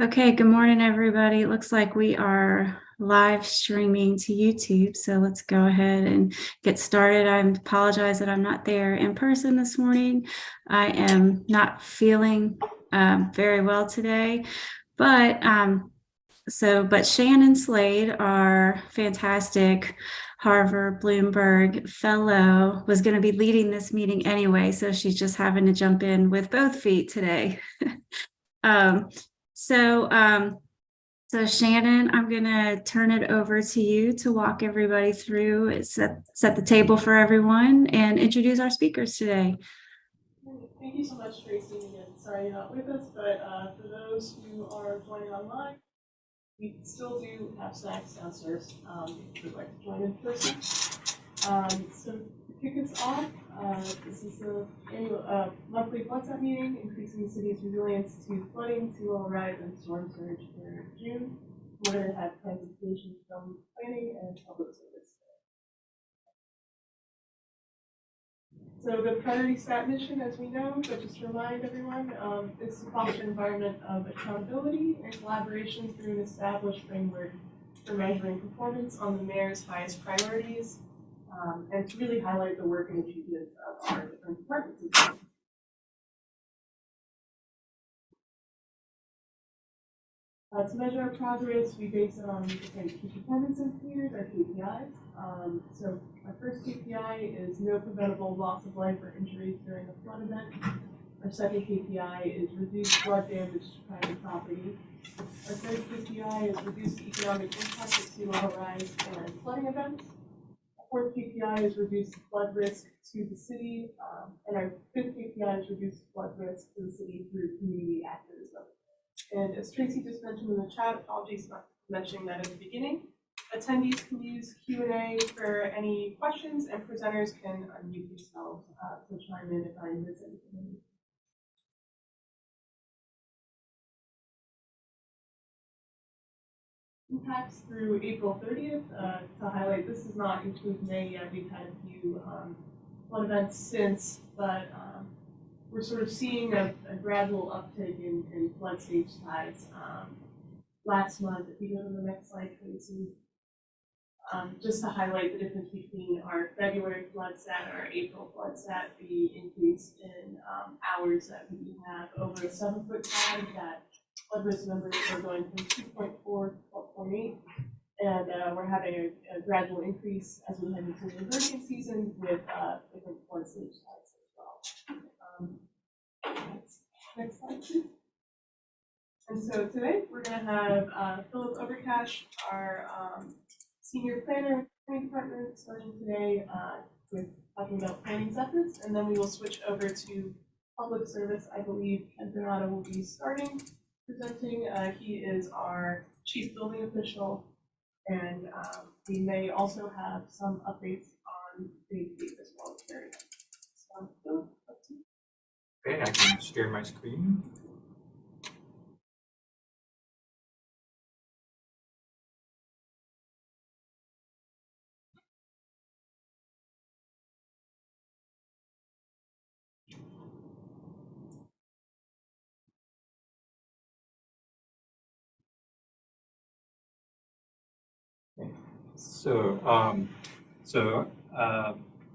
Okay, good morning, everybody. It looks like we are live streaming to YouTube, so let's go ahead and get started. I apologize that I'm not there in person this morning. I am not feeling very well today, but Shannon Slade, our fantastic Harvard Bloomberg fellow, was going to be leading this meeting anyway, so she's just having to jump in with both feet today. um, so, um, so Shannon, I'm going to turn it over to you to walk everybody through, set the table for everyone, and introduce our speakers today. Thank you so much, Tracy. And sorry you're not with us, but for those who are joining online, we still do have snacks downstairs if you'd like to join in person. So to kick us off, this is the annual monthly FloodStat meeting, increasing the city's resilience to flooding, sea level rise, and storm surge for June. We're going to have presentations from planning and public service. So the priority stat mission, as we know, but just to remind everyone, is to foster an environment of accountability and collaboration through an established framework for measuring performance on the mayor's highest priorities, and to really highlight the work and achievements of our different departments. To measure our progress, we base it on different key performance indicators, our KPIs. So our first KPI is no preventable loss of life or injuries during a flood event. Our second KPI is reduced flood damage to private property. Our third KPI is reduced economic impact of sea level rise and flooding events. Our fourth KPI is reduced flood risk to the city. And our fifth KPI is reduced flood risk to the city through community activism. And as Tracy just mentioned in the chat, apologies for mentioning that at the beginning, attendees can use Q&A for any questions, and presenters can unmute themselves to chime in if I miss anything. Impacts through April 30th. To highlight, this does not include May yet. We've had a few flood events since, but we're sort of seeing a gradual uptick in flood stage tides. Last month, if you go to the next slide, Tracy, just to highlight the difference between our February flood stat and our April flood stat, the increase in hours that we have over a 7-foot tide, that flood risk numbers are going from 2.4 to 12.8. And we're having a gradual increase as we head into the hurricane season with different flood stage tides as well. Next slide, please. And so today we're going to have Philip Overcash, our senior planner in the planning department, starting today with talking about planning efforts, and then we will switch over to public service. I believe Ken Bernardo will be starting presenting. He is our chief building official, and we may also have some updates on the as well. So, Philip, up to you. Okay, I can share my screen. Okay.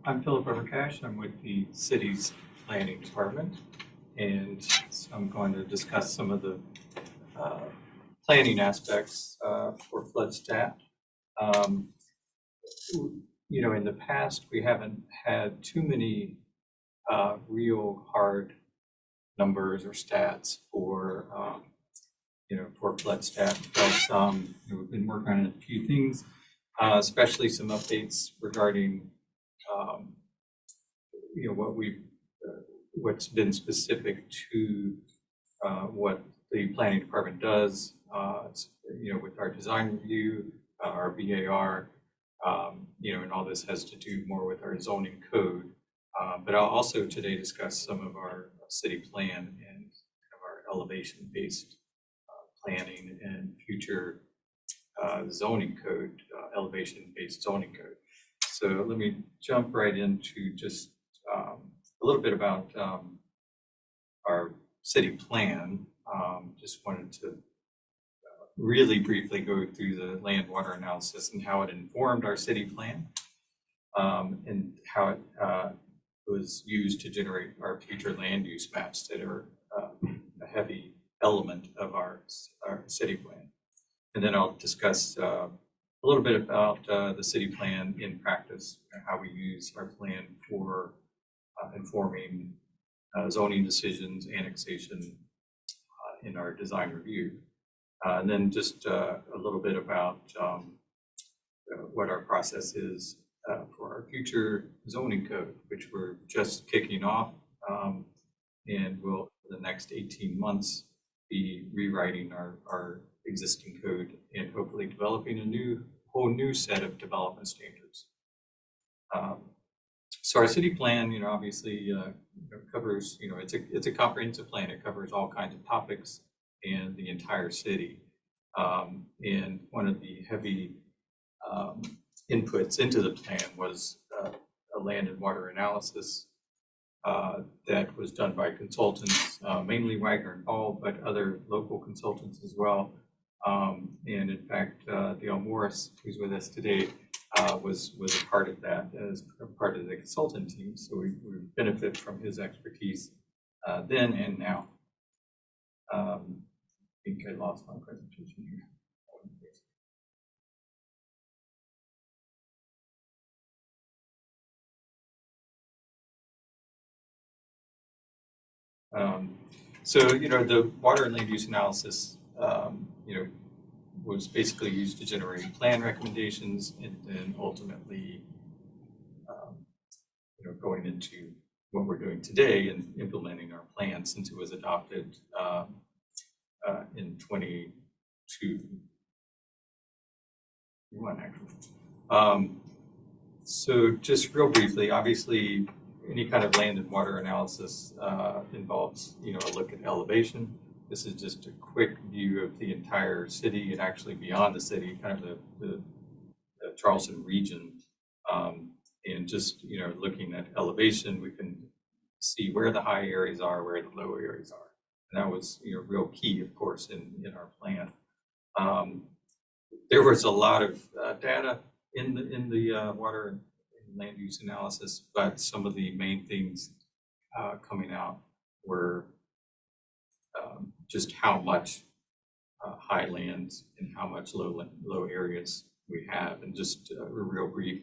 I'm Philip Overcash. I'm with the city's planning department, and so I'm going to discuss some of the planning aspects for FloodStat. In the past, we haven't had too many real hard numbers or stats for FloodStat, but we've been working on a few things, especially some updates regarding what's been specific to what the planning department does, with our design review, our VAR, and all this has to do more with our zoning code. But I'll also today discuss some of our city plan and kind of our elevation-based planning and future zoning code, elevation-based zoning code. So let me jump right into just a little bit about our city plan. Just wanted to really briefly go through the land water analysis and how it informed our city plan, and how it was used to generate our future land use maps that are a heavy element of our city plan. And then I'll discuss a little bit about the city plan in practice, and how we use our plan for informing zoning decisions, annexation in our design review. And then just a little bit about what our process is for our future zoning code, which we're just kicking off, and will, for the next 18 months, be rewriting our existing code and hopefully developing a whole new set of development standards. So our city plan, obviously covers, it's a comprehensive plan. It covers all kinds of topics and the entire city. And one of the heavy inputs into the plan was a land and water analysis that was done by consultants, mainly Wagner and Paul, but other local consultants as well. And in fact, Dale Morris, who's with us today, was a part of that as a part of the consultant team. So we benefit from his expertise then and now. I think I lost my presentation here. So, the water and land use analysis, was basically used to generate plan recommendations, and then ultimately, going into what we're doing today and implementing our plan since it was adopted in 2021, actually. So just real briefly, obviously, any kind of land and water analysis involves, a look at elevation. This is just a quick view of the entire city and actually beyond the city, kind of the Charleston region. And just, looking at elevation, we can see where the high areas are, where the low areas are. And that was, real key, of course, in our plan. There was a lot of data in the water and land use analysis, but some of the main things coming out were just how much high lands and how much low areas we have. And just real brief,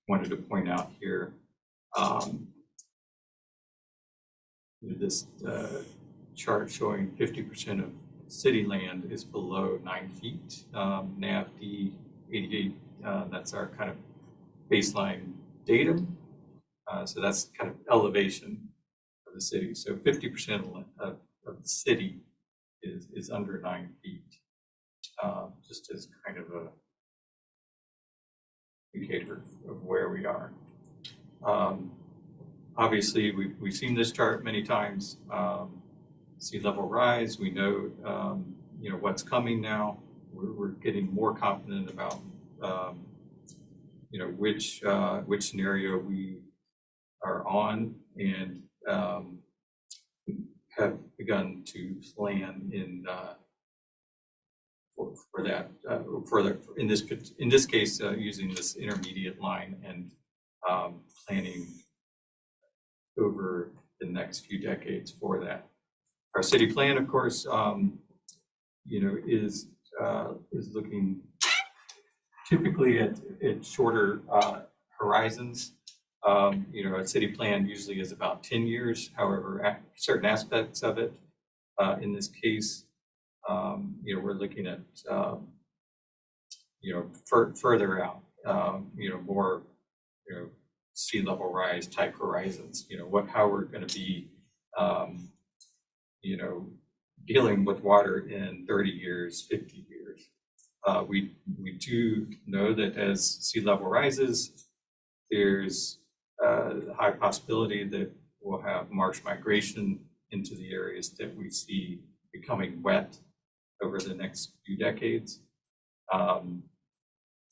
wanted to point out here, this chart showing 50% of city land is below 9 feet. NAVD 88, that's our kind of baseline datum. So that's kind of elevation of the city. So 50% of the city is under 9 feet, just as kind of a indicator of where we are. Obviously, we've seen this chart many times. Sea level rise, we know, what's coming now. We're getting more confident about, which scenario we are on, and have begun to plan for that, in this case, using this intermediate line and planning over the next few decades for that. Our city plan, of course, is looking typically at shorter horizons. A city plan usually is about 10 years. However, certain aspects of it, in this case, we're looking at, further out, more, sea level rise type horizons. How we're going to be, dealing with water in 30 years, 50 years. We do know that as sea level rises, there's a high possibility that we'll have marsh migration into the areas that we see becoming wet over the next few decades.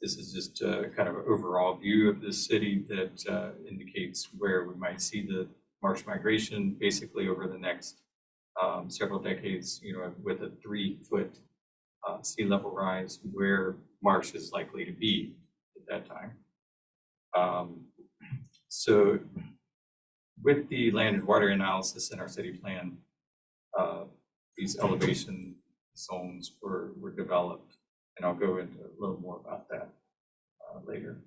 This is just a kind of an overall view of this city that indicates where we might see the marsh migration basically over the next several decades, with a 3-foot sea level rise, where marsh is likely to be at that time. So with the land and water analysis in our city plan, these elevation zones were developed, and I'll go into a little more about that later.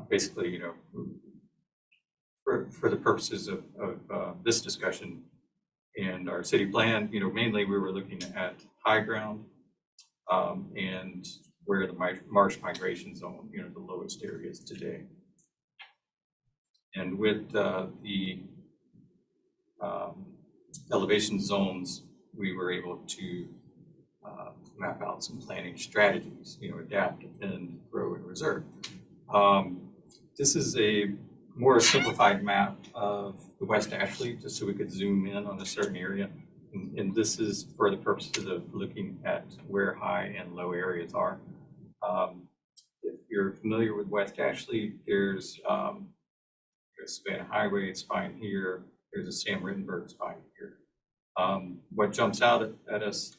Basically, you know, for the purposes of this discussion and our city plan, you know, mainly we were looking at high ground and where the marsh migration zone, you know, the lowest areas today. And with the elevation zones, we were able to map out some planning strategies, you know, adapt and grow and reserve. This is a more simplified map of the West Ashley, just so we could zoom in on a certain area. And this is for the purposes of looking at where high and low areas are. If you're familiar with West Ashley, there's Savannah Highway spine here. There's a Sam Rittenberg spine here. What jumps out at us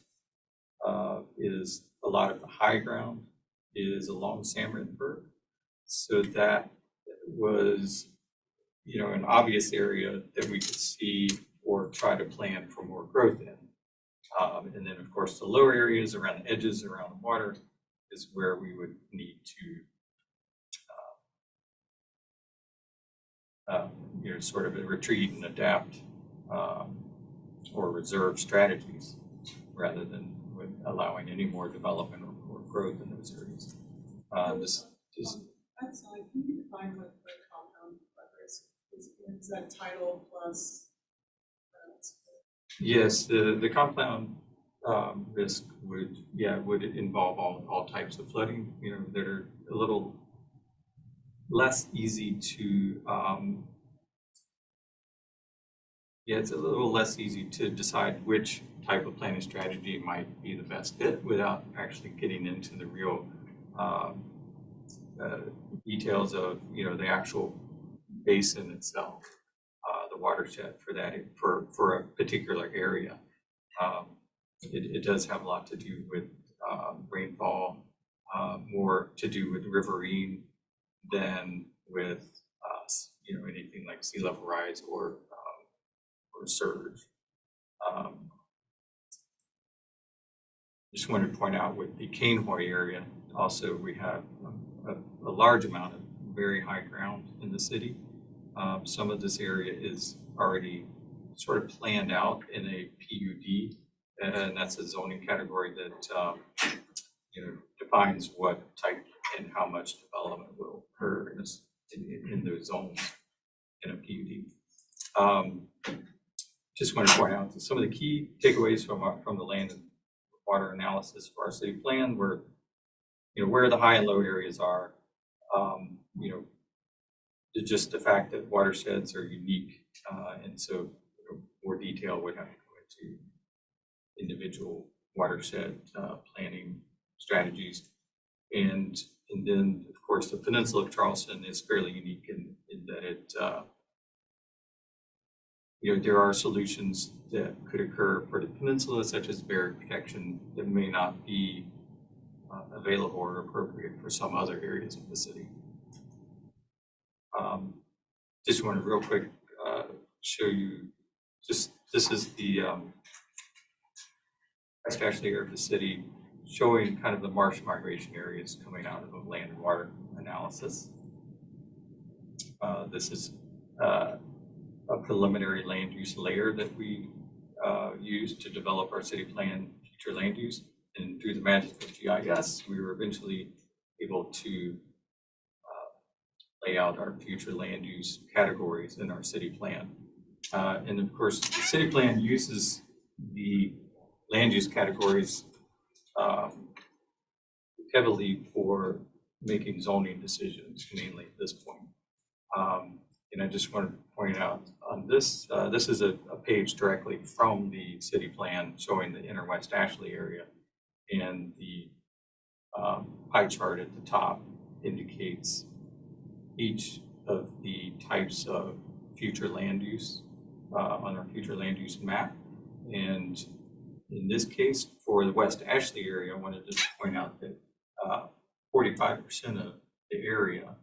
is a lot of the high ground is along Sam Rittenberg. So that was, you know, an obvious area that we could see or try to plan for more growth in. And then, of course, the lower areas around the edges, around the water, is where we would need to you know, sort of retreat and adapt or reserve strategies rather than allowing any more development or growth in those areas. This is. Outside, can you define what the compound flood risk is? Is that tidal plus? Yes, the compound risk would involve all types of flooding, you know, that are a little less easy to it's a little less easy to decide which type of planning strategy might be the best fit without actually getting into the real details of, you know, the actual basin itself, the watershed for that for a particular area. It does have a lot to do with rainfall, more to do with riverine than with you know, anything like sea level rise or surge. Just wanted to point out with the Canehoy area, also we have a large amount of very high ground in the city. Some of this area is already sort of planned out in a PUD, and that's a zoning category that you know, defines what type and how much development will occur in those zones in a PUD. Just want to point out that some of the key takeaways from the land and water analysis for our city plan were, you know, where the high and low areas are, you know, just the fact that watersheds are unique, and so, you know, more detail would have to go into individual watershed planning strategies, and then of course the peninsula of Charleston is fairly unique in that it you know, there are solutions that could occur for the peninsula, such as barrier protection, that may not be available or appropriate for some other areas of the city. Just want to real quick show you, this is the West Ashley area of the city, showing kind of the marsh migration areas coming out of the land and water analysis. This is a preliminary land use layer that we use to develop our city plan future land use. And through the magic of GIS, we were eventually able to lay out our future land use categories in our city plan. And of course, the city plan uses the land use categories heavily for making zoning decisions, mainly at this point. And I just want to point out on this, this is a page directly from the city plan showing the inner West Ashley area, and the pie chart at the top indicates each of the types of future land use on our future land use map. And In this case, for the West Ashley area, I wanted to point out that 45% of the area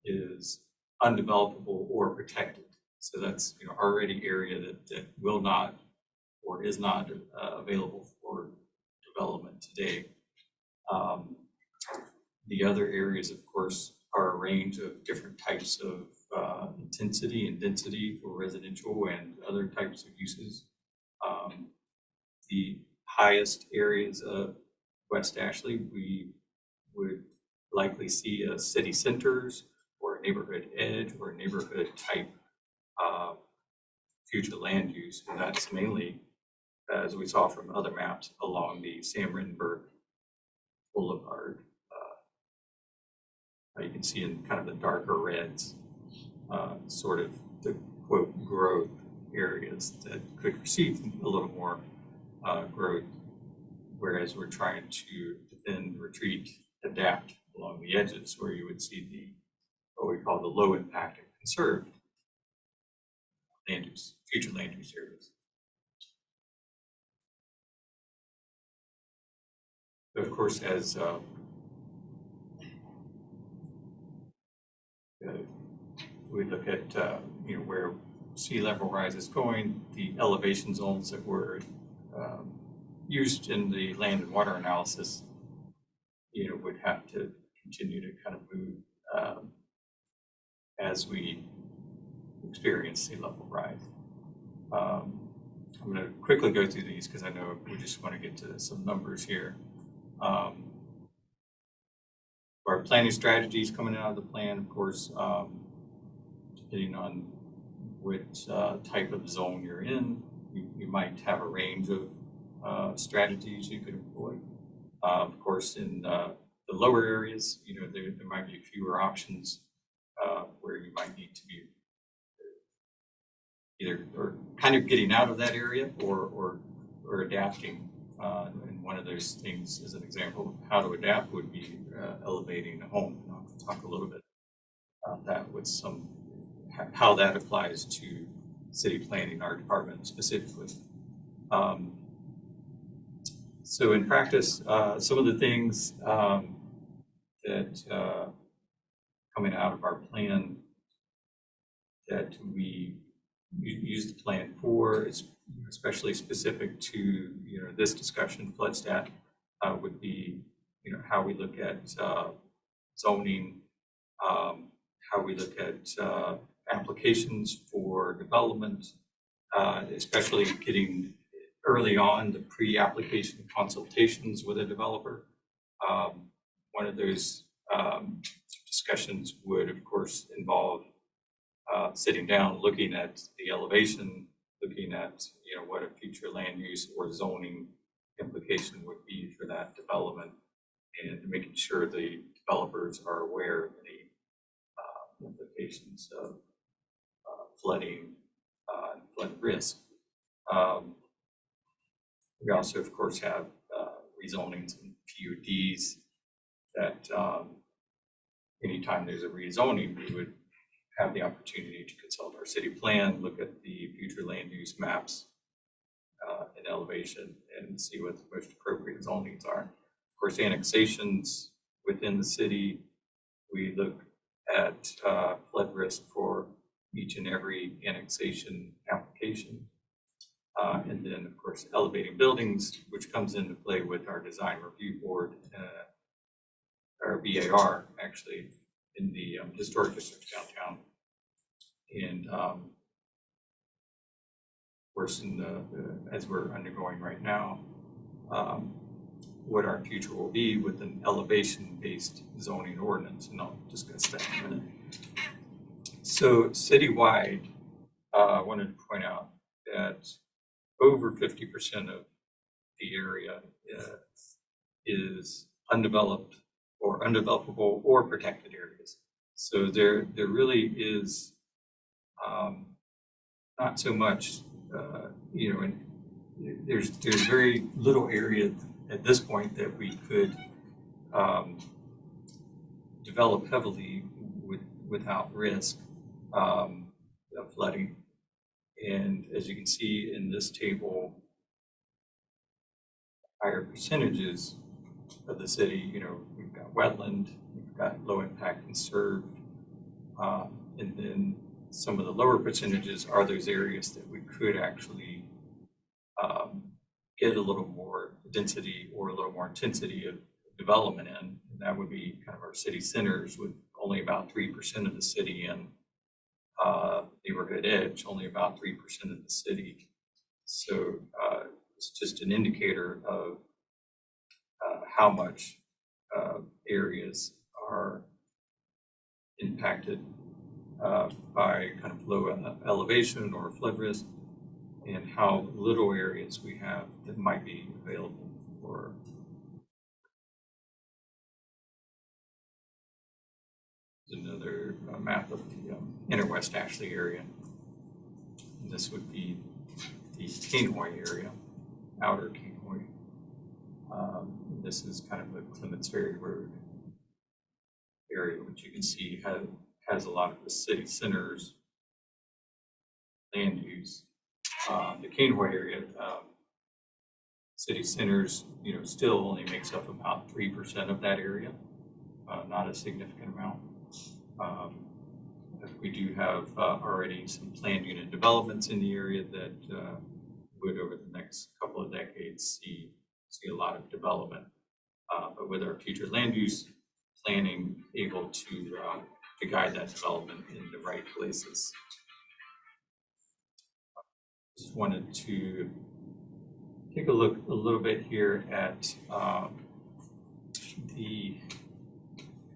is undevelopable or protected. So that's already area that will not or is not available for development today. The other areas, of course, are a range of different types of intensity and density for residential and other types of uses. The highest areas of West Ashley, we would likely see city centers or a neighborhood edge or a neighborhood type future land use. And that's mainly, as we saw from other maps, along the Sam Rittenberg Boulevard. You can see in kind of the darker reds, sort of the quote growth areas that could receive a little more growth, whereas we're trying to defend, retreat, adapt along the edges where you would see the what we call the low impact and conserved land use, future land use areas. Of course, as we look at where sea level rise is going, the elevation zones that were used in the land and water analysis, would have to continue to kind of move as we experience sea level rise. I'm going to quickly go through these because I know we just want to get to some numbers here. Our planning strategies coming out of the plan, of course, depending on which type of zone you're in, you might have a range of strategies you could employ. Of course, in the lower areas, there might be fewer options where you might need to be either or kind of getting out of that area or adapting. And one of those things, as an example of how to adapt, would be elevating a home. And I'll talk a little bit about that with how that applies to city planning, our department specifically. So in practice, some of the things that coming out of our plan that we use the plan for, is especially specific to this discussion, FloodStat, would be how we look at zoning, how we look at applications for development, especially getting early on the pre-application consultations with a developer. One of those discussions would, of course, involve sitting down, looking at the elevation, looking at what a future land use or zoning implication would be for that development, and making sure the developers are aware of any implications of flooding and flood risk. We also, of course, have rezonings and PUDs that anytime there's a rezoning, we would have the opportunity to consult our city plan, look at the future land use maps and elevation, and see what the most appropriate zonings are. Of course, annexations within the city, we look at flood risk for each and every annexation application. And then, of course, elevating buildings, which comes into play with our design review board, our BAR, actually, in the historic districts downtown. And of course, as we're undergoing right now, what our future will be with an elevation-based zoning ordinance, and I'll discuss that in a minute. So citywide, I wanted to point out that over 50% of the area is undeveloped or undevelopable or protected areas. So there really is not so much, and there's very little area at this point that we could develop heavily without risk of flooding. And as you can see in this table, higher percentages of the city, we've got wetland, we've got low impact conserved, and then some of the lower percentages are those areas that we could actually get a little more density or a little more intensity of development in. And that would be kind of our city centers with only about 3% of the city, and neighborhood edge only about 3% of the city. So it's just an indicator of how much areas are impacted by kind of low elevation or flood risk, and how little areas we have that might be available for. Another map of the inner West Ashley area. And this would be the Cainhoy area, outer Cainhoy. This is kind of the Clements Ferry Road area, which you can see has a lot of the city centers land use. The Cainhoy area, city centers, still only makes up about 3% of that area, not a significant amount. We do have already some planned unit developments in the area that would, over the next couple of decades, see a lot of development. But with our future land use planning, able to guide that development in the right places. Just wanted to take a look a little bit here at the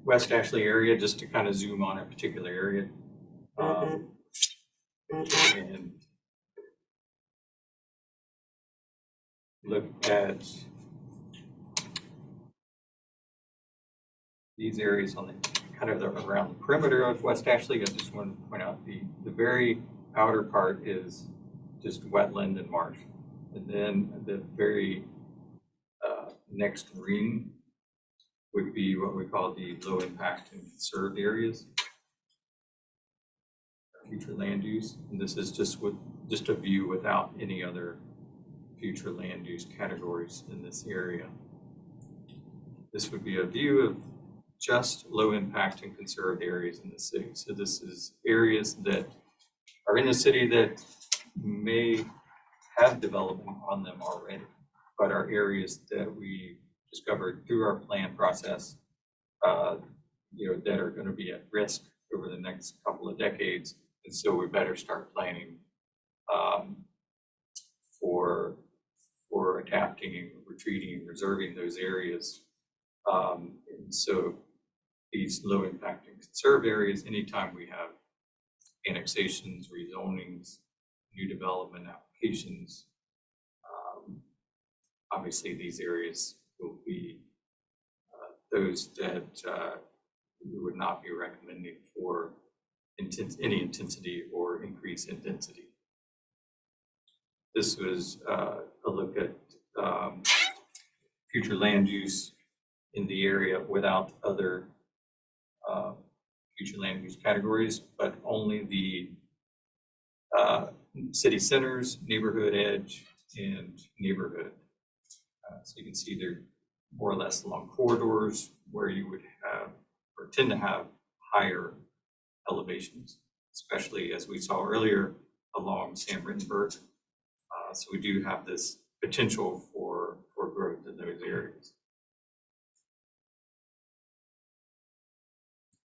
West Ashley area, just to kind of zoom on a particular area. And look at these areas on the kind of around the perimeter of West Ashley. I just want to point out the very outer part is just wetland and marsh. And then the very next ring would be what we call the low impact and conserved areas, future land use. And this is just a view without any other future land use categories in this area. This would be a view of just low impact and conserved areas in the city. So this is areas that are in the city that may have development on them already, but are areas that we discovered through our plan process, that are going to be at risk over the next couple of decades. And so we better start planning for adapting and retreating and reserving those areas. And so these low impact and conserved areas, anytime we have annexations, rezonings, new development applications, obviously these areas will be those that we would not be recommending for any intensity or increase in density. This was a look at future land use in the area without other future land use categories, but only the city centers, neighborhood edge, and neighborhood. So you can see they're more or less along corridors where you would have or tend to have higher elevations, especially as we saw earlier along Sam Rittenberg. So we do have this potential for growth in those areas.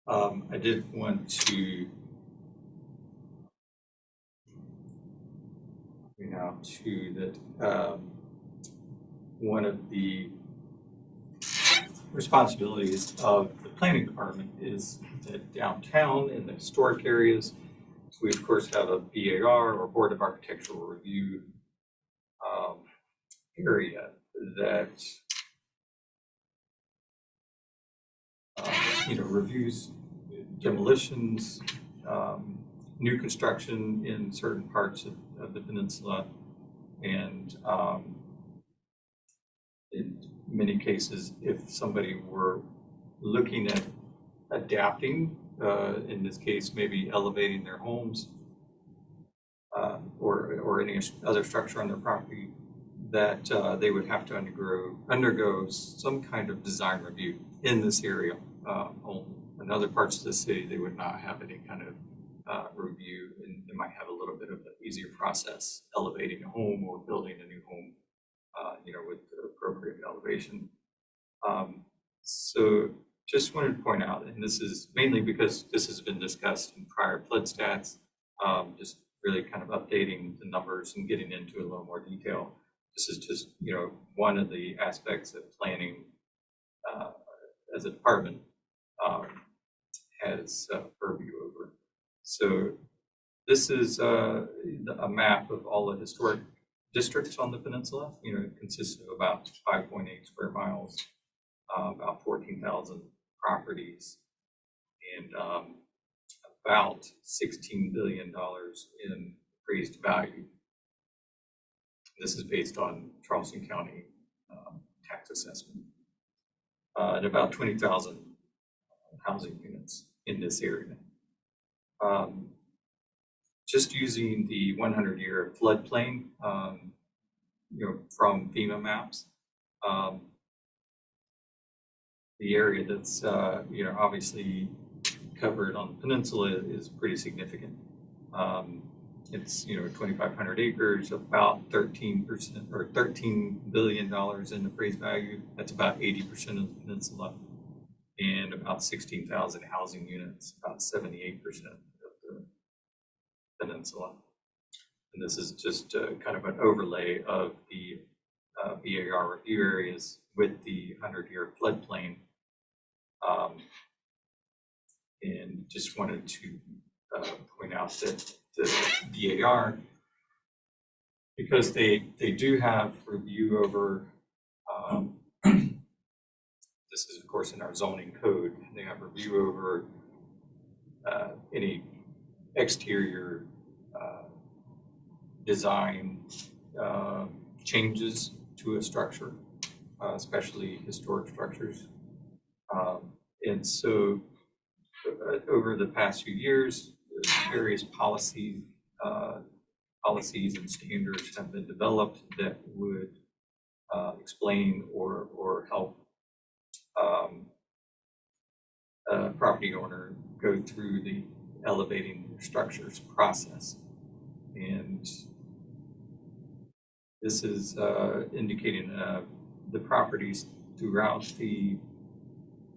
I did want to point out too that one of the responsibilities of the planning department is that downtown in the historic areas, we of course have a BAR or Board of Architectural Review area that reviews demolitions, new construction in certain parts of the peninsula, and in many cases, if somebody were looking at adapting, in this case, maybe elevating their homes or any other structure on their property, that they would have to undergo some kind of design review in this area. In other parts of the city, they would not have any kind of review, and they might have a little bit of an easier process elevating a home or building a new home, with the appropriate elevation. So just wanted to point out, and this is mainly because this has been discussed in prior flood stats, just really kind of updating the numbers and getting into a little more detail. This is just, one of the aspects of planning as a department has purview over. So this is a map of all the historic districts on the peninsula. It consists of about 5.8 square miles, about 14,000 properties, and about $16 billion in appraised value. This is based on Charleston County tax assessment, and about 20,000 housing units in this area. Just using the 100-year floodplain, from FEMA maps, the area that's obviously covered on the peninsula is pretty significant. It's 2,500 acres, about 13% or $13 billion in appraised value. That's about 80% of the peninsula, and about 16,000 housing units, about 78% of the peninsula. And this is just kind of an overlay of the VAR review areas with the 100-year floodplain. And just wanted to point out that the VAR, because they do have review over, this is of course in our zoning code, they have review over any exterior design changes to a structure, especially historic structures. And so over the past few years, various policies and standards have been developed that would explain or help a property owner go through the elevating structures process. And this is indicating the properties throughout the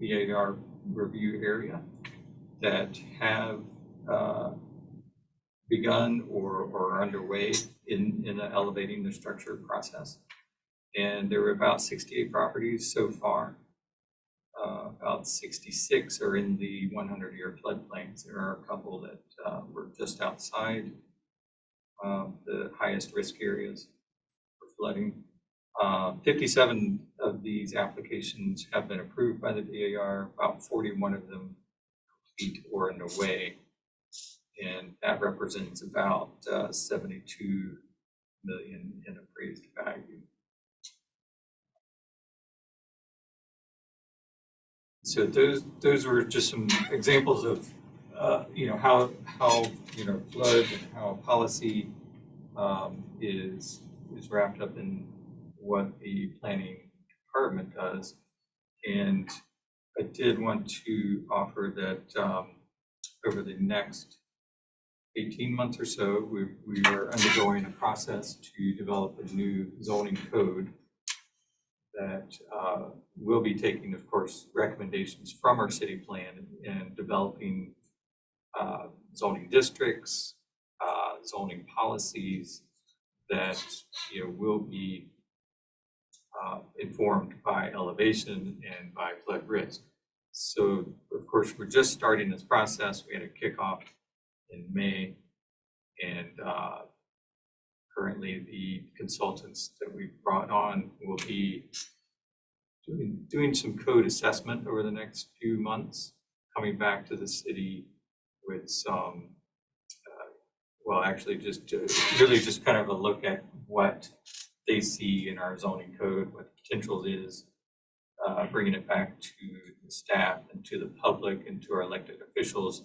VAR review area that have begun or are underway in elevating the structure process. And there were about 68 properties so far. About 66 are in the 100-year floodplains. There are a couple that were just outside the highest risk areas for flooding. 57 of these applications have been approved by the VAR, about 41 of them complete or underway, and that represents about 72 million in appraised value. So those were just some examples of how flood and how policy is wrapped up in what the planning department does. And I did want to offer that over the next 18 months or so, we are undergoing a process to develop a new zoning code that will be taking, of course, recommendations from our city plan and developing zoning districts, zoning policies that will be informed by elevation and by flood risk. So, of course, we're just starting this process. We had a kickoff in May, and currently the consultants that we've brought on will be doing some code assessment over the next few months, coming back to the city with some, just kind of a look at what they see in our zoning code, what the potential is, bringing it back to the staff and to the public and to our elected officials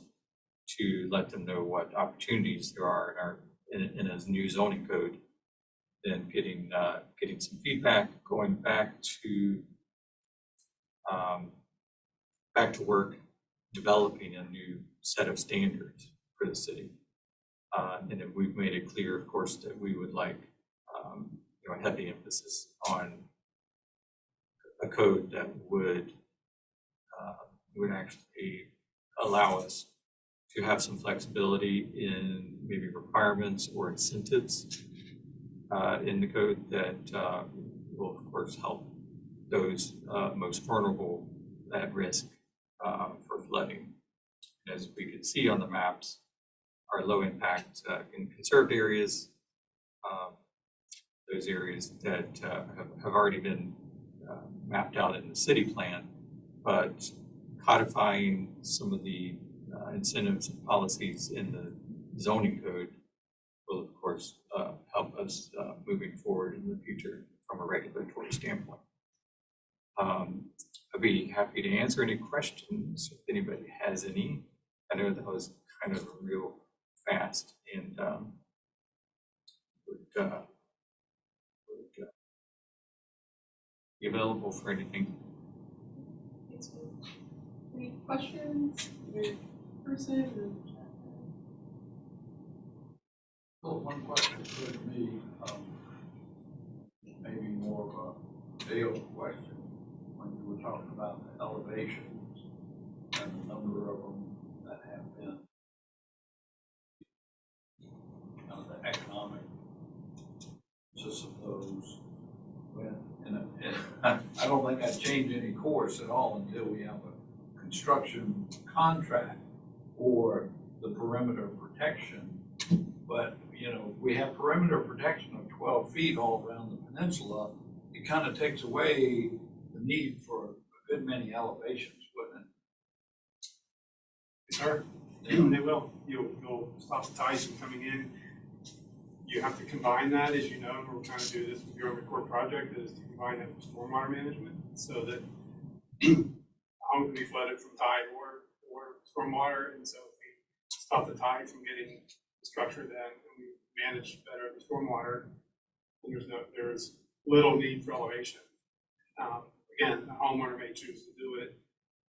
to let them know what opportunities there are in a new zoning code. then getting some feedback, going back to work, developing a new set of standards for the city. And then we've made it clear, of course, that we would like a heavy emphasis on a code that would actually allow us to have some flexibility in maybe requirements or incentives in the code that will, of course, help those most vulnerable at risk for flooding. As we can see on the maps, our low impact in conserved areas, those areas that have already been mapped out in the city plan, but codifying some of the incentives and policies in the zoning code will, of course, help us moving forward in the future from a regulatory standpoint. I'd be happy to answer any questions if anybody has any. I know that was kind of real fast and would be available for anything. Any questions? Your person? Well, one question for me, maybe more of a Dale question, when you were talking about the elevations and the number of them that have been the economic just of those. And I don't think I'd change any course at all until we have a construction contract or the perimeter protection. But, you know, if we have perimeter protection of 12 feet all around the peninsula, it kind of takes away the need for a good many elevations, wouldn't it? Sure, they will. You'll stop the tides from coming in. You have to combine that, as you know, and we're trying to do this with your Core project, is to combine that with stormwater management so that home can be flooded from tide or stormwater. And so if we stop the tide from getting the structure then, and we manage better the stormwater, then there's little need for elevation. Again, the homeowner may choose to do it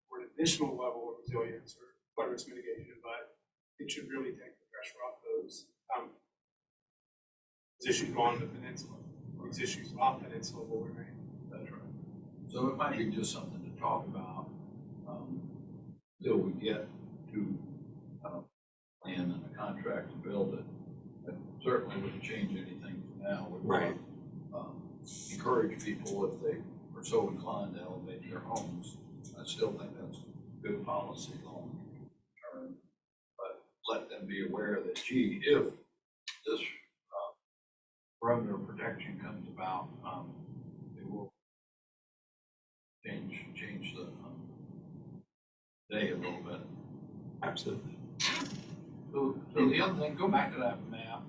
for an additional level of resilience or flood risk mitigation, but it should really take the pressure off those issues on the peninsula. These issues off peninsula will remain. That's right. So it might be just something to talk about until we get to plan and a contract to build it. But certainly wouldn't change anything from now. We Right. Encourage people if they are so inclined to elevate their homes. I still think that's good policy long term, but let them be aware that, gee, if this perimeter protection comes about, it will change the day a little bit. Absolutely. So the other thing, go back to that map.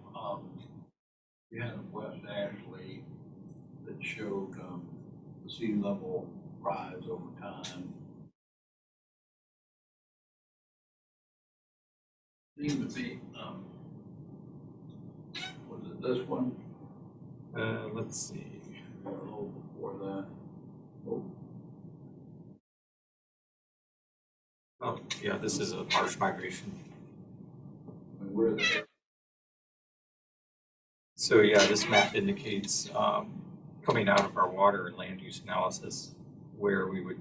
You had of West Ashley that showed the sea level rise over time. Seemed to be, was it this one? Let's see. A little before that. Oh, yeah, this is a marsh migration. And where the So yeah, this map indicates coming out of our water and land use analysis where we would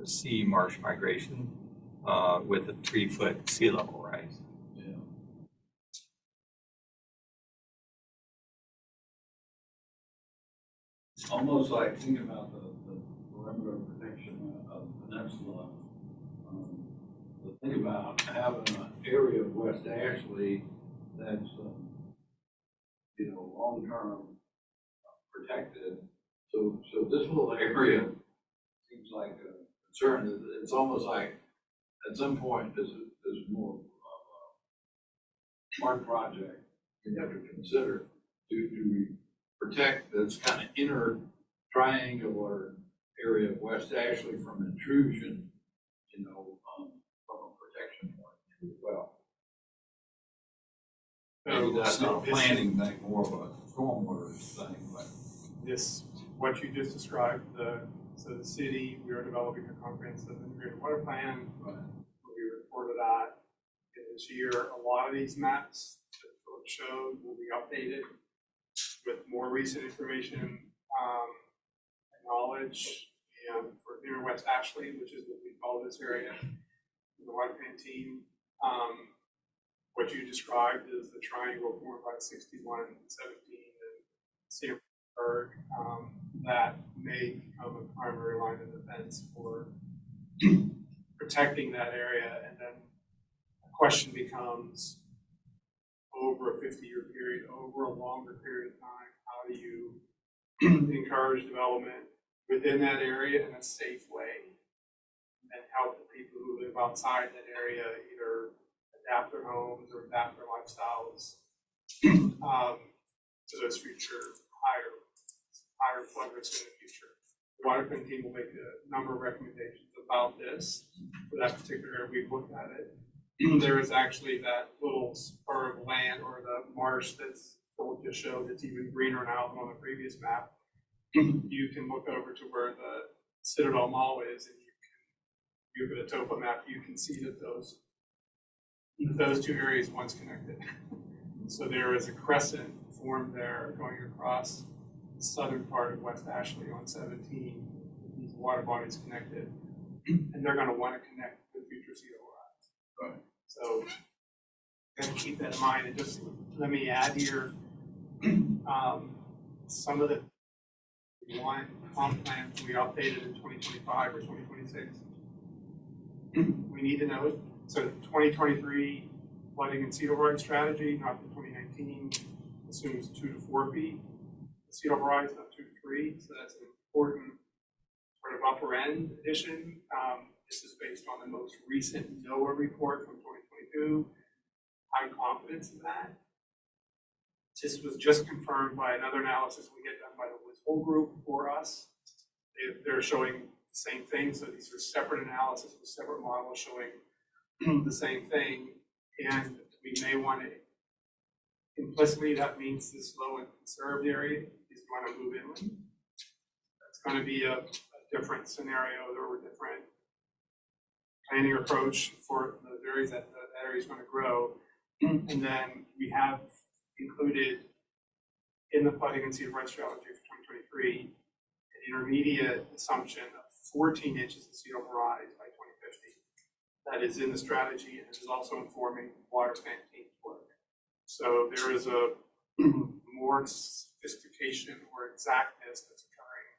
see marsh migration with a 3-foot sea level rise. yeah. Almost like thinking about the perimeter protection of the peninsula. The thing about having an area of West Ashley that's long-term protected. So this little area seems like a concern. It's almost like at some point there's more of a smart project you have to consider. Do we protect this kind of inner triangular area of West Ashley from intrusion, from a protection point of view as well? Maybe that's not a planning thing, more of a stormwater thing, but This, what you just described, so the city, we are developing a comprehensive integrated water plan. right. We reported on this year. A lot of these maps that Philip showed will be updated with more recent information, and knowledge. And for near West Ashley, which is what we call this area, the water plan team, what you described is the triangle formed by 61, 17, and Sanford, that may become a primary line of defense for protecting that area. And then the question becomes, over a 50-year period, over a longer period of time, how do you encourage development within that area in a safe way and help the people who live outside that area either adapt their homes or adapt their lifestyles to those future higher flood risks in the future. The water plan team will make a number of recommendations about this for that particular area. We've looked at it. There is actually that little spur of land or the marsh that's Phil just showed that's even greener now than on the previous map. You can look over to where the Citadel Mall is, and you can, if a topo map, you can see that those two areas once connected. So there is a crescent formed there going across the southern part of West Ashley on 17. These water bodies connected, and they're going to want to connect with future sea level rise. Right. So keep that in mind. And just let me add here, some of the comp plans we updated in 2025 or 2026. We need to know it. So 2023 flooding and sea level rise strategy, not the 2019, assumes 2 to 4 feet. Sea level rise, not 2 to 3. So that's an important sort of upper end addition. This is based on the most recent NOAA report from 2022. High confidence in that. This was just confirmed by another analysis we get done by the Woods Hole group for us. They're showing the same thing. So these are separate analysis with separate models showing the same thing. And we may want to, implicitly, that means this low and conserved area is going to move inland. That's going to be a different scenario or a different planning approach for the areas that area is going to grow. And then we have included in the flooding and sea level rise strategy for 2023 an intermediate assumption of 14 inches of sea level rise by 2050. That is in the strategy and is also informing water plan team's work. So there is a more sophistication or exactness that's occurring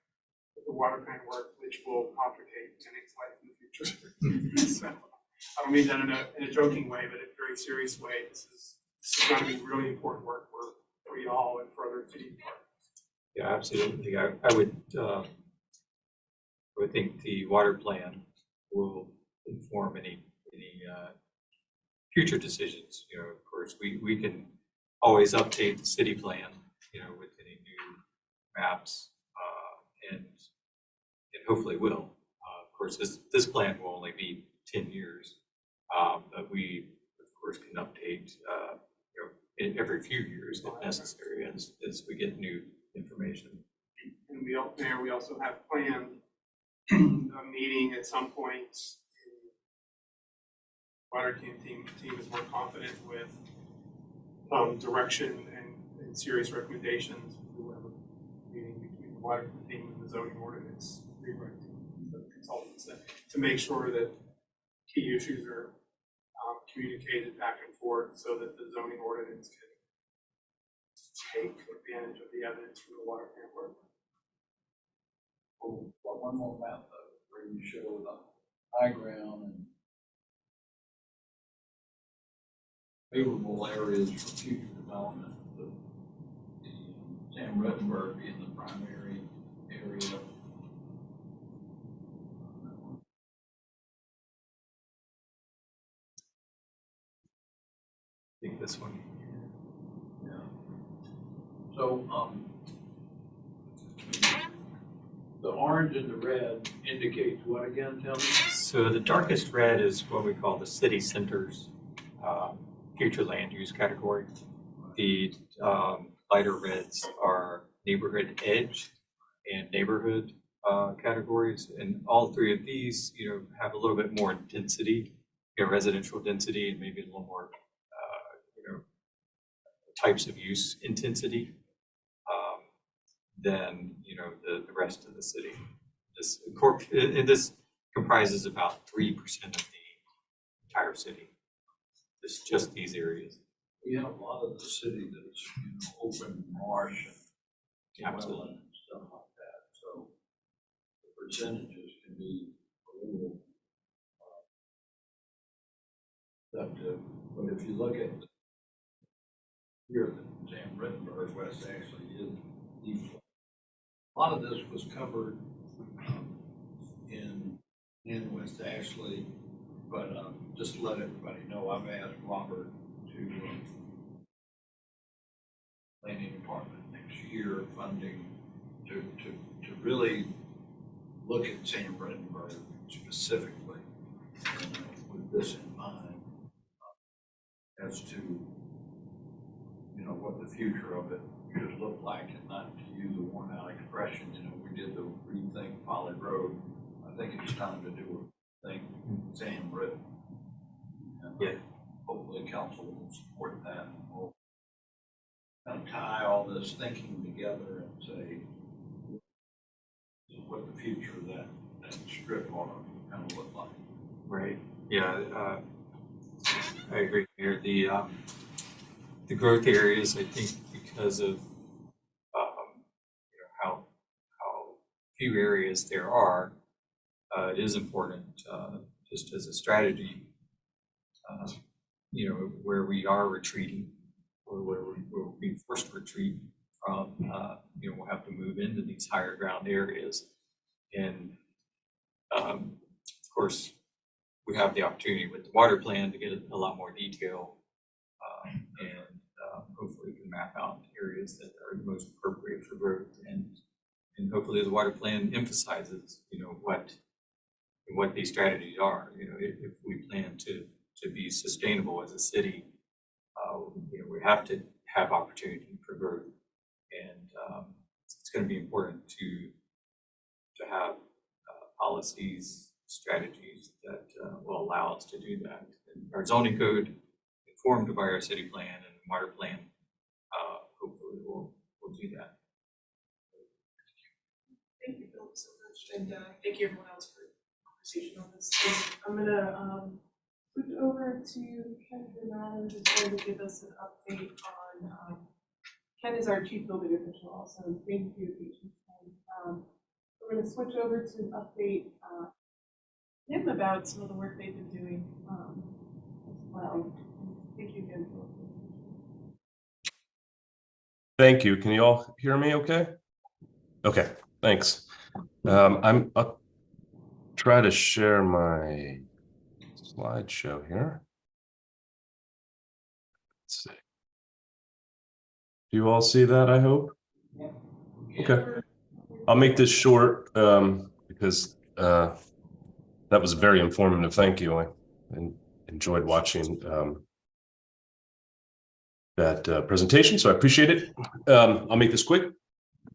with the water plan work, which will complicate Penning's life in the future. So I don't mean that in a joking way, but in a very serious way. This is going to be really important work for y'all and for other city departments. Yeah, absolutely. I would think the water plan will inform any future decisions. You know, of course, we can always update the city plan, you know, with any new maps, and hopefully will. Of course, this plan will only be 10 years, but we, of course, can update every few years if necessary as we get new information. And we also have planned a meeting at some point. Water team is more confident with direction and serious recommendations. We will have a meeting between the water team and the zoning ordinance rewrite team, the consultants, to make sure that key issues are communicated back and forth so that the zoning ordinance can take advantage of the evidence from the water plan work. Well, one more map though, where you show the high ground and favorable areas for future development. The Sam Ruttenberg being the primary area. I think this one. Yeah. So the orange and the red indicates what again? Tell me. So the darkest red is what we call the city centers future land use category. The lighter reds are neighborhood edge and neighborhood categories. And all three of these, have a little bit more density, residential density, and maybe a little more, types of use intensity than, the rest of the city. This comprises about 3% of the entire city. It's just these areas. We have a lot of the city that's open marsh and Absolutely. wetland and stuff like that. So the percentages can be a little deceptive. But if you look at here, Sam Rittenberg West actually is deep. A lot of this was covered in West Ashley, but just to let everybody know, I've asked Robert to planning department next year funding to really look at Sam Rittenberg specifically with this in mind as to what the future of it should look like, and not to use a worn out expression. We did the rethink Pollard Road. I think it's time to do a thing Sam Ritten. And hopefully council will support that, and we'll kind of tie all this thinking together and say what the future of that strip ought to kind of look like. Right. Yeah. I agree here. The growth areas, I think, because of how few areas there are, it is important just as a strategy. Where we are retreating, or where we're being forced to retreat from, we'll have to move into these higher ground areas, and of course, we have the opportunity with the water plan to get a lot more detail, and hopefully we can map out areas that are most appropriate for growth, and hopefully the water plan emphasizes, what these strategies are. If we plan to be sustainable as a city, we have to have opportunity for growth, and it's going to be important to have policies, strategies that will allow us to do that. And our zoning code, informed by our city plan and water plan, hopefully will do that. Thank you, Philip, so much, and thank you everyone else for the conversation on this. I'm gonna switch over to Ken Granado, who's going to give us an update on. Ken is our chief building official, also. Thank you, Ken. We're going to switch over to an update him about some of the work they've been doing as well. Thank you again, Philip. Thank you. Can you all hear me okay? Okay, thanks. I'll try to share my slideshow here. Let's see. Do you all see that, I hope? Yeah. Okay. I'll make this short because that was very informative. Thank you. I enjoyed watching that presentation, so I appreciate it. I'll make this quick.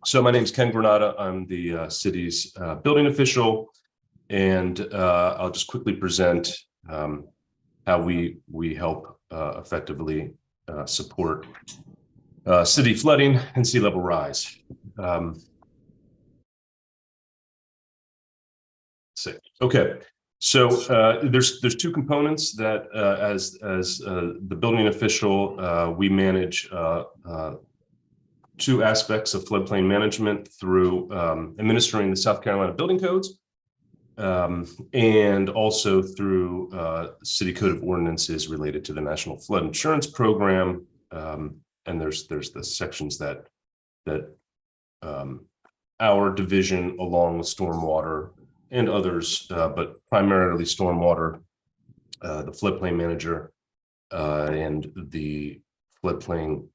So my name is Ken Granada. I'm the city's building official, and I'll just quickly present how we help effectively support city flooding and sea level rise. Okay, so there's two components that as the building official we manage two aspects of floodplain management through administering the South Carolina building codes and also through city code of ordinances related to the National Flood Insurance Program, and there's the sections that our division, along with stormwater and others, but primarily stormwater, the floodplain manager, and the floodplain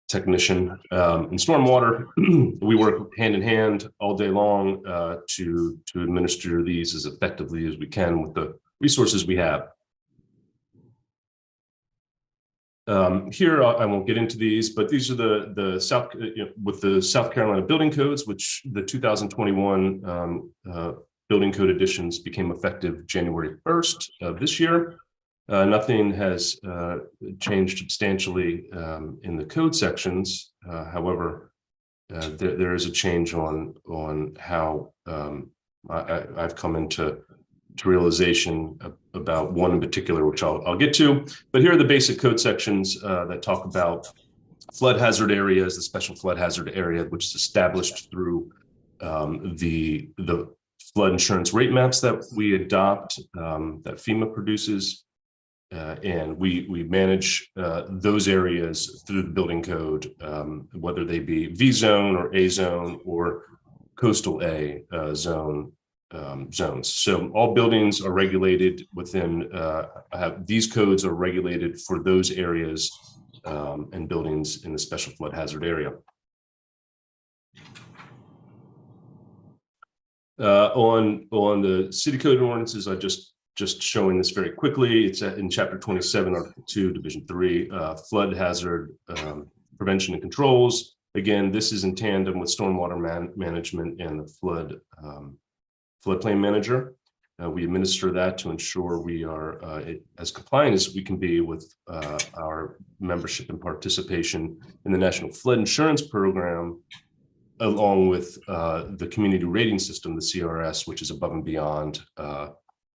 technician in stormwater, we work hand in hand all day long to administer these as effectively as we can with the resources we have. Here, I won't get into these, but these are the South, with the South Carolina building codes, which the 2021 building code additions became effective January 1st of this year. Nothing has changed substantially in the code sections. However, there is a change on how I've come into realization about one in particular, which I'll get to. But here are the basic code sections that talk about flood hazard areas, the special flood hazard area, which is established through the flood insurance rate maps that we adopt, that FEMA produces. And we manage those areas through the building code, whether they be V zone or A zone or coastal A zone zones. So all buildings are regulated within, these codes are regulated for those areas and buildings in the special flood hazard area. On the city code ordinances, I just showing this very quickly. It's in chapter 27, article 2, division 3, flood hazard prevention and controls. Again, this is in tandem with stormwater management and the floodplain manager. We administer that to ensure we are as compliant as we can be with our membership and participation in the National Flood Insurance Program, along with the community rating system, the CRS, which is above and beyond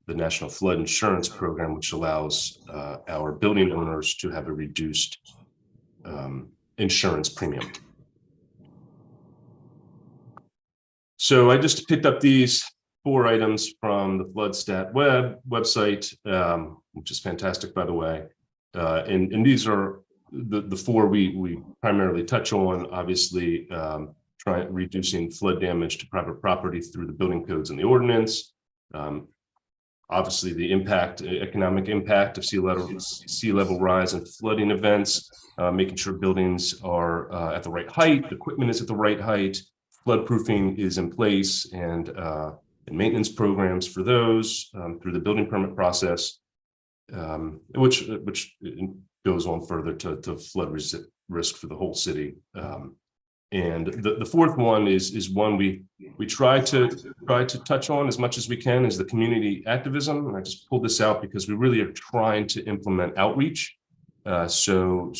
the National Flood Insurance Program, which allows our building owners to have a reduced insurance premium. So I just picked up these 4 items from the FloodStat website, which is fantastic, by the way. And these are the 4 we primarily touch on, obviously, reducing flood damage to private property through the building codes and the ordinance. Obviously, the economic impact of sea level rise and flooding events, making sure buildings are at the right height, equipment is at the right height, floodproofing is in place, and maintenance programs for those through the building permit process, which goes on further to flood risk for the whole city. And the 4th one is one we try to touch on as much as we can, is the community activism. And I just pulled this out because we really are trying to implement outreach. So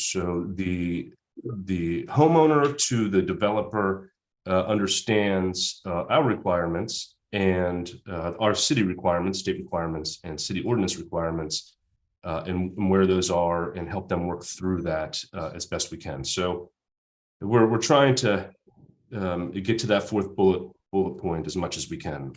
the homeowner to the developer understands our requirements and our city requirements, state requirements, and city ordinance requirements, and where those are, and help them work through that as best we can. So we're trying to get to that 4th bullet point as much as we can.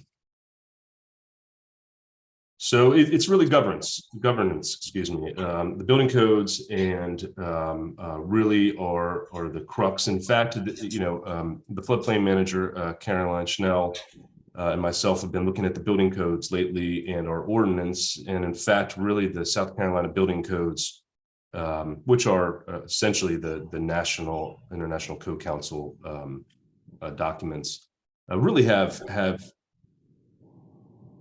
So it's really governance, excuse me. The building codes and really are the crux. In fact, the floodplain manager, Caroline Schnell, and myself have been looking at the building codes lately and our ordinance. And in fact, really the South Carolina building codes, which are essentially the International Code Council documents, really have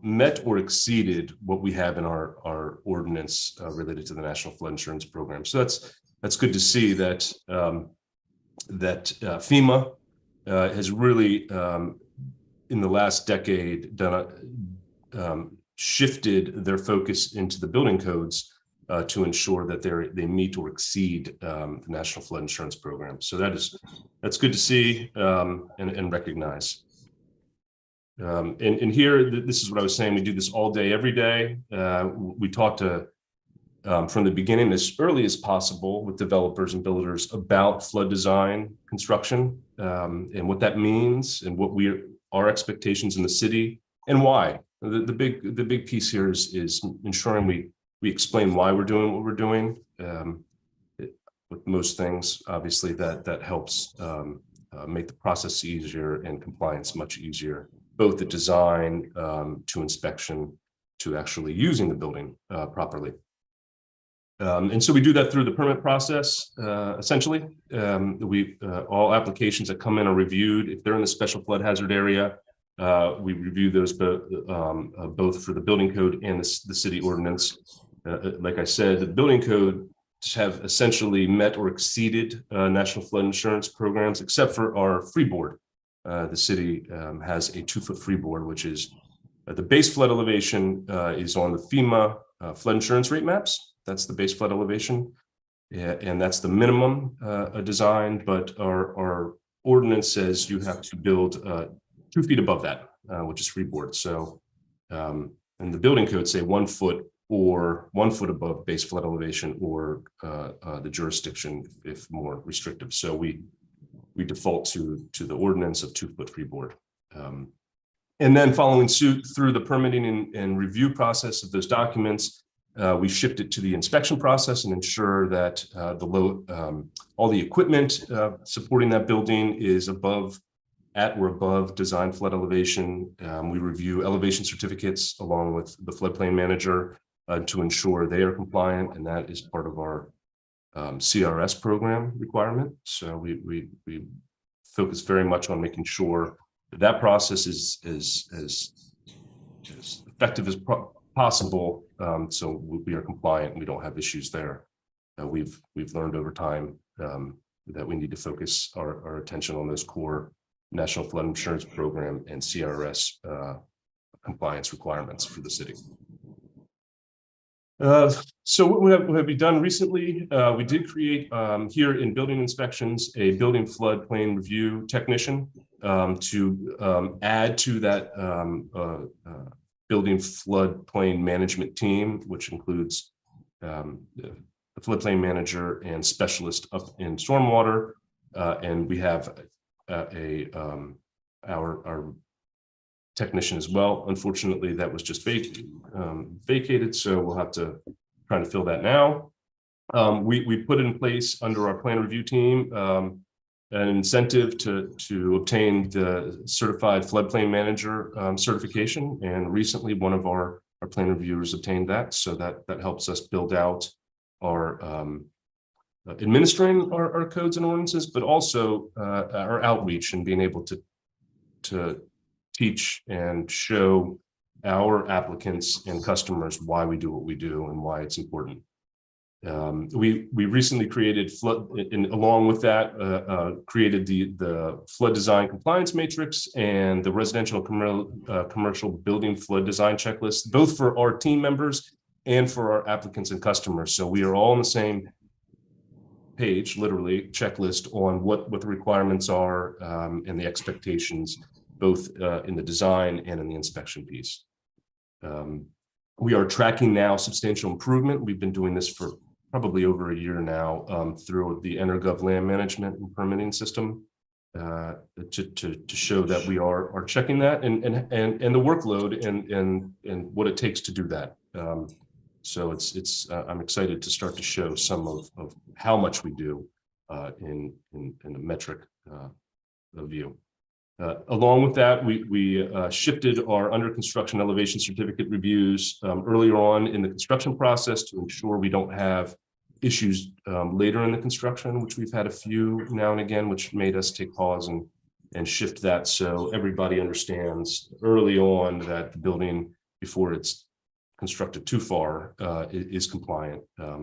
met or exceeded what we have in our ordinance related to the National Flood Insurance Program. So that's good to see that FEMA has really in the last decade shifted their focus into the building codes to ensure that they meet or exceed the National Flood Insurance Program. So that's good to see and recognize. And here, this is what I was saying. We do this all day, every day. We talk to from the beginning, as early as possible, with developers and builders about flood design, construction, and what that means, and what our expectations in the city, and why. The big piece here is ensuring we explain why we're doing what we're doing. With most things, obviously, that helps make the process easier and compliance much easier, both the design to inspection to actually using the building properly. And so we do that through the permit process, essentially. All applications that come in are reviewed. If they're in the special flood hazard area, we review those both for the building code and the city ordinance. Like I said, the building code have essentially met or exceeded national flood insurance programs, except for our freeboard. The city has a 2-foot freeboard, which is the base flood elevation is on the FEMA flood insurance rate maps. That's the base flood elevation. And that's the minimum design, but our ordinance says you have to build 2 feet above that, which is freeboard. So, and the building code say 1 foot or 1 foot above base flood elevation, or the jurisdiction if more restrictive. So we default to the ordinance of 2-foot freeboard. And then following suit through the permitting and review process of those documents, we shift it to the inspection process and ensure that all the equipment supporting that building is at or above design flood elevation. We review elevation certificates along with the floodplain manager to ensure they are compliant, and that is part of our CRS program requirement. So we focus very much on making sure that process is as effective as possible, so we are compliant and we don't have issues there. We've learned over time that we need to focus our attention on those core National Flood Insurance Program and CRS compliance requirements for the city. So what have we done recently? We did create here in building inspections a building floodplain review technician to add to that building floodplain management team, which includes the floodplain manager and specialist up in stormwater. And we have our technician as well. Unfortunately, that was just vacated, so we'll have to try to fill that now. We put in place under our plan review team an incentive to obtain the certified floodplain manager certification, and recently one of our plan reviewers obtained that, so that helps us build out our administering our codes and ordinances, but also our outreach and being able to teach and show our applicants and customers why we do what we do and why it's important. We recently created along with that, created the flood design compliance matrix and the residential commercial building flood design checklist, both for our team members and for our applicants and customers. So we are all on the same page, literally checklist on what the requirements are and the expectations, both in the design and in the inspection piece. We are tracking now substantial improvement. We've been doing this for probably over a year now through the EnerGov land management and permitting system to show that we are checking that and the workload and what it takes to do that. So I'm excited to start to show some of how much we do in a metric view. Along with that, we shifted our under construction elevation certificate reviews earlier on in the construction process to ensure we don't have issues later in the construction, which we've had a few now and again, which made us take pause and shift that so everybody understands early on that the building, before it's constructed too far, is compliant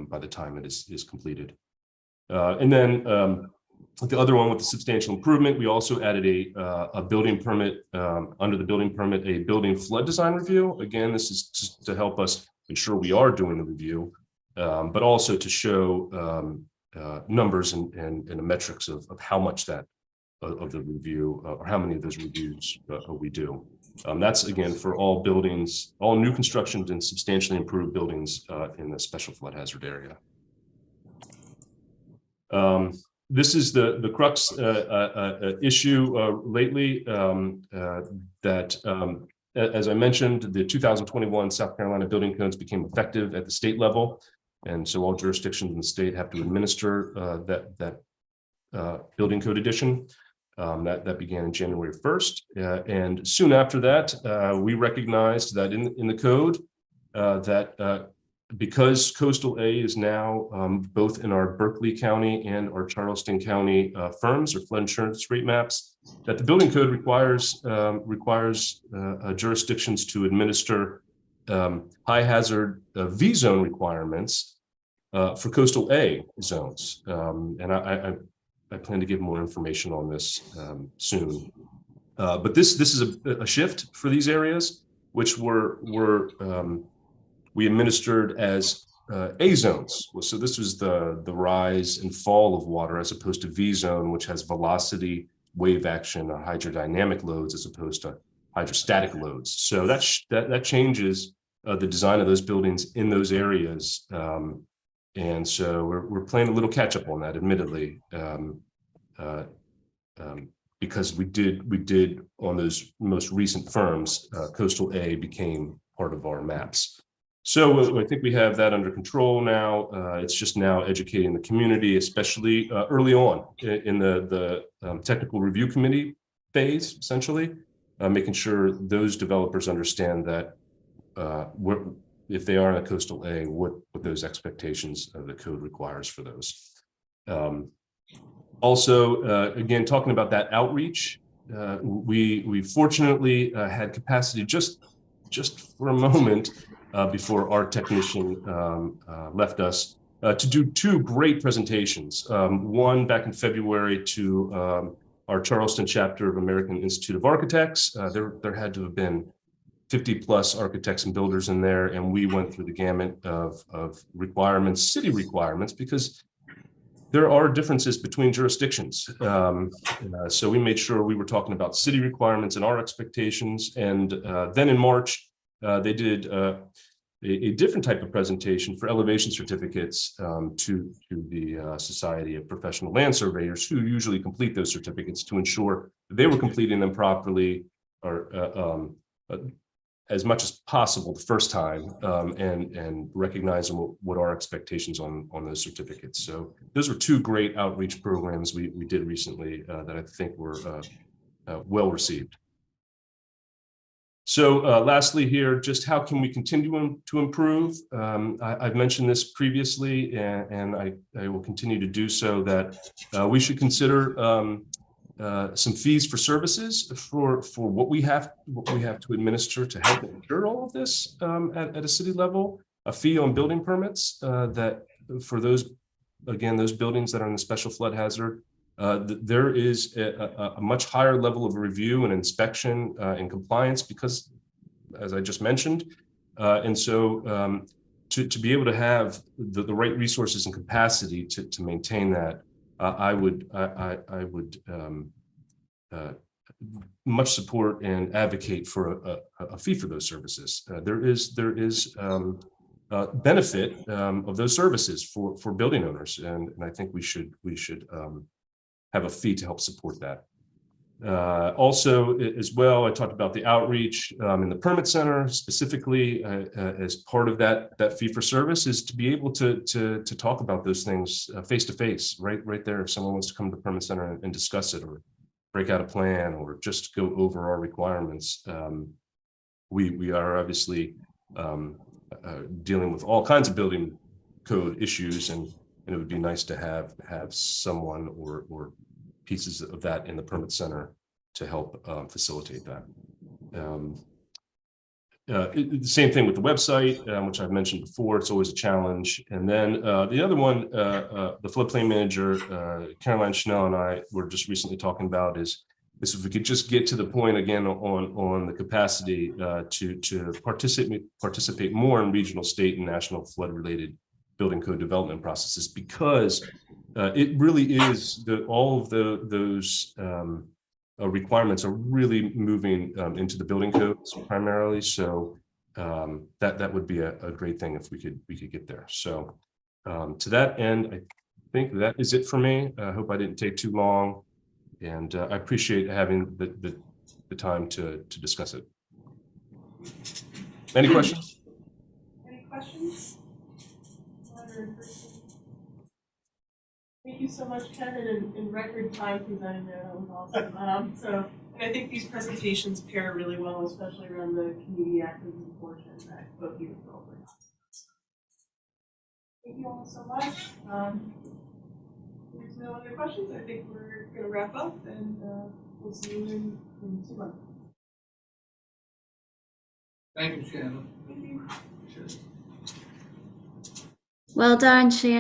by the time it is completed. And then the other one with the substantial improvement, we also added a building permit, under the building permit, a building flood design review. Again, this is just to help us ensure we are doing the review, but also to show numbers and the metrics of how much that of the review or how many of those reviews we do. That's again for all buildings, all new constructions and substantially improved buildings in the special flood hazard area. This is the crux issue lately that, as I mentioned, the 2021 South Carolina building codes became effective at the state level. And so all jurisdictions in the state have to administer that building code edition. That began in January 1st. And soon after that, we recognized that in the code that because Coastal A is now both in our Berkeley County and our Charleston County firms or flood insurance rate maps, that the building code requires jurisdictions to administer high hazard V zone requirements for coastal A zones. And I plan to give more information on this soon. But this is a shift for these areas, which we administered as A zones. So this was the rise and fall of water, as opposed to V zone, which has velocity, wave action, or hydrodynamic loads, as opposed to hydrostatic loads. So that changes the design of those buildings in those areas. And so we're playing a little catch up on that, admittedly, because we did on those most recent firms, coastal A became part of our maps. So I think we have that under control now. It's just now educating the community, especially early on in the technical review committee phase, essentially, making sure those developers understand that if they are in a coastal A, what those expectations of the code requires for those. Also, again, talking about that outreach, we fortunately had capacity just for a moment before our technician left us to do two great presentations. One back in February to our Charleston chapter of American Institute of Architects. There had to have been 50 plus architects and builders in there, and we went through the gamut of requirements, city requirements, because there are differences between jurisdictions. So we made sure we were talking about city requirements and our expectations. And then in March, they did a different type of presentation for elevation certificates to the Society of Professional Land Surveyors, who usually complete those certificates, to ensure they were completing them properly, or as much as possible the first time, and recognize what our expectations on those certificates. So those were two great outreach programs we did recently that I think were well received. So lastly here, just how can we continue to improve? I've mentioned this previously, and I will continue to do so, that we should consider some fees for services for what we have to administer to help ensure all of this at a city level. A fee on building permits that for those buildings that are in the special flood hazard. There is a much higher level of review and inspection and compliance, because, as I just mentioned, and so to be able to have the right resources and capacity to maintain that, I would much support and advocate for a fee for those services. There is benefit of those services for building owners, and I think we should have a fee to help support that. Also, as well, I talked about the outreach in the permit center specifically as part of that fee for service, is to be able to talk about those things face to face, right there. If someone wants to come to the permit center and discuss it, or break out a plan, or just go over our requirements, we are obviously dealing with all kinds of building code issues, and it would be nice to have someone or pieces of that in the permit center to help facilitate that. The same thing with the website, which I've mentioned before. It's always a challenge. And then the other one, the floodplain manager, Caroline Schnell, and I were just recently talking about is if we could just get to the point again on the capacity to participate more in regional, state, and national flood-related building code development processes, because it really is all of those requirements are really moving into the building codes primarily. So that would be a great thing if we could get there. So to that end, I think that is it for me. I hope I didn't take too long, and I appreciate having the time to discuss it. Any questions? Any questions? Thank you so much, Ken, and in record time presenting there. That was awesome. And I think these presentations pair really well, especially around the community activism portion that both you and Phil were talking about. Thank you all so much. If there's no other questions, I think we're going to wrap up, and we'll see you in 2 months. Thank you, Shannon. Thank you. Cheers. Well done, Shannon.